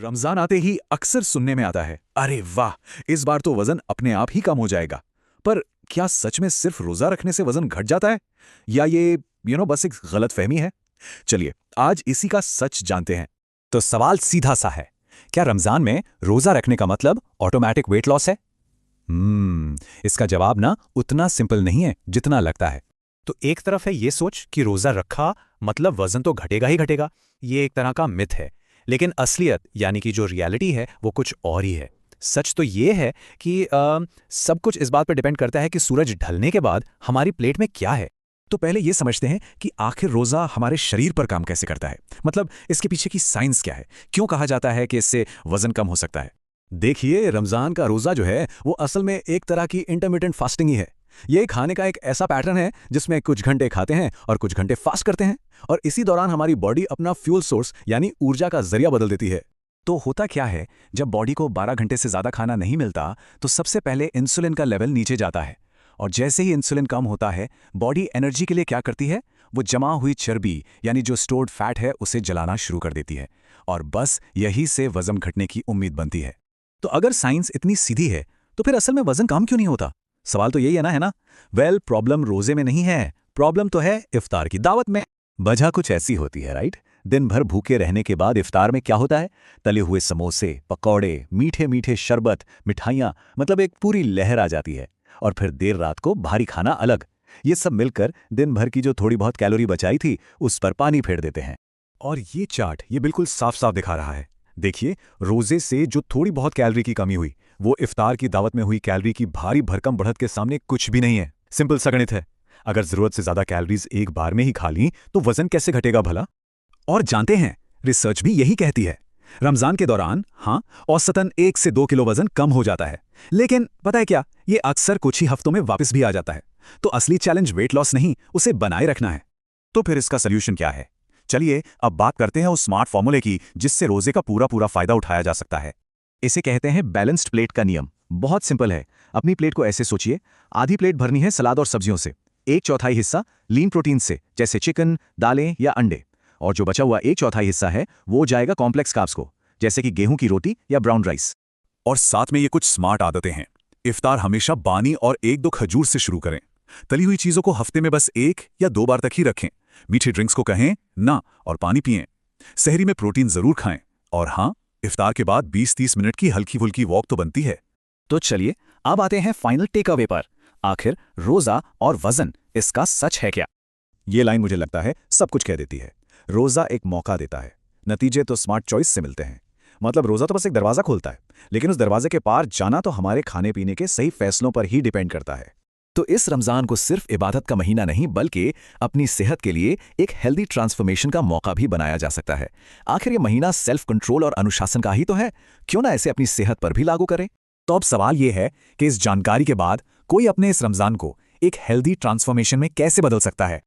रमजान आते ही अक्सर सुनने में आता है, अरे वाह, इस बार तो वजन अपने आप ही कम हो जाएगा। पर क्या सच में सिर्फ रोजा रखने से वजन घट जाता है, या ये बस एक गलतफहमी है? चलिए आज इसी का सच जानते हैं। तो सवाल सीधा सा है, क्या रमजान में रोजा रखने का मतलब ऑटोमेटिक वेट लॉस है? इसका जवाब ना उतना सिंपल नहीं है जितना लगता है। तो एक तरफ है ये सोच कि रोजा रखा मतलब वजन तो घटेगा ही घटेगा, ये एक तरह का मिथ है। लेकिन असलियत यानी कि जो रियलिटी है वो कुछ और ही है। सच तो ये है कि सब कुछ इस बात पर डिपेंड करता है कि सूरज ढलने के बाद हमारी प्लेट में क्या है। तो पहले ये समझते हैं कि आखिर रोजा हमारे शरीर पर काम कैसे करता है, मतलब इसके पीछे की साइंस क्या है, क्यों कहा जाता है कि इससे वजन कम हो सकता है। देखिए, रमजान का रोजा जो है वो असल में एक तरह की इंटरमिटेंट फास्टिंग ही है। ये खाने का एक ऐसा पैटर्न है जिसमें कुछ घंटे खाते हैं और कुछ घंटे फास्ट करते हैं, और इसी दौरान हमारी बॉडी अपना फ्यूल सोर्स यानी ऊर्जा का जरिया बदल देती है। तो होता क्या है, जब बॉडी को 12 घंटे से ज्यादा खाना नहीं मिलता तो सबसे पहले इंसुलिन का लेवल नीचे जाता है, और जैसे ही इंसुलिन कम होता है बॉडी एनर्जी के लिए क्या करती है, वो जमा हुई चर्बी यानी जो स्टोर्ड फैट है उसे जलाना शुरू कर देती है, और बस यही से वजन घटने की उम्मीद बनती है। तो अगर साइंस इतनी सीधी है तो फिर असल में वजन कम क्यों नहीं होता? सवाल तो यही है ना? वेल, प्रॉब्लम रोजे में नहीं है, प्रॉब्लम तो है इफ्तार की दावत में। वजह कुछ ऐसी होती है, राइट? दिन भर भूखे रहने के बाद इफ्तार में क्या होता है? तले हुए समोसे, पकौड़े, मीठे मीठे शरबत, मिठाइयाँ, मतलब एक पूरी लहर आ जाती है। और फिर देर रात को भारी खाना अलग। ये सब मिलकर दिन भर की जो थोड़ी बहुत कैलोरी बचाई थी उस पर पानी फेर देते हैं। और ये चार्ट ये बिल्कुल साफ साफ दिखा रहा है। देखिए, रोजे से जो थोड़ी बहुत कैलोरी की कमी हुई वो इफ्तार की दावत में हुई कैलोरी की भारी भरकम बढ़त के सामने कुछ भी नहीं है। सिंपल सा गणित है। अगर जरूरत से ज्यादा कैलोरीज एक बार में ही खा ली तो वजन कैसे घटेगा भला? और जानते हैं, रिसर्च भी यही कहती है। रमजान के दौरान औसतन 1 से 2 किलो वजन कम हो जाता है, लेकिन पता है क्या, ये अक्सर कुछ ही हफ्तों में वापस भी आ जाता है। तो असली चैलेंज वेट लॉस नहीं, उसे बनाए रखना है। तो फिर इसका सोल्यूशन क्या है? चलिए अब बात करते हैं उस स्मार्ट फॉर्मूले की जिससे रोजे का पूरा पूरा फायदा उठाया जा सकता है। इसे कहते हैं बैलेंस्ड प्लेट का नियम। बहुत सिंपल है। अपनी प्लेट को ऐसे सोचिए, आधी प्लेट भरनी है सलाद और सब्जियों से, 1/4 हिस्सा लीन प्रोटीन से जैसे चिकन, दालें या अंडे, और जो बचा हुआ 1/4 हिस्सा है वो जाएगा कॉम्प्लेक्स कार्ब्स को, जैसे कि गेहूं की रोटी या ब्राउन राइस। और साथ में ये कुछ स्मार्ट आदतें हैं। इफ्तार हमेशा बानी और 1-2 खजूर से शुरू करें। तली हुई चीजों को हफ्ते में बस 1 या 2 बार तक ही रखें। मीठे ड्रिंक्स को कहें ना और पानी पिएं। सहरी में प्रोटीन जरूर खाएं, और इफ्तार के बाद 20-30 मिनट की हल्की फुल्की वॉक तो बनती है। तो चलिए अब आते हैं फाइनल टेक अवे पर। आखिर रोजा और वजन, इसका सच है क्या? ये लाइन मुझे लगता है सब कुछ कह देती है। रोजा एक मौका देता है, नतीजे तो स्मार्ट चॉइस से मिलते हैं। मतलब रोजा तो बस एक दरवाजा खोलता है, लेकिन उस दरवाजे के पार जाना तो हमारे खाने पीने के सही फैसलों पर ही डिपेंड करता है। तो इस रमजान को सिर्फ इबादत का महीना नहीं बल्कि अपनी सेहत के लिए एक हेल्दी ट्रांसफॉर्मेशन का मौका भी बनाया जा सकता है। आखिर ये महीना सेल्फ कंट्रोल और अनुशासन का ही तो है, क्यों ना इसे अपनी सेहत पर भी लागू करें? तो अब सवाल ये है कि इस जानकारी के बाद कोई अपने इस रमजान को एक हेल्दी ट्रांसफॉर्मेशन में कैसे बदल सकता है।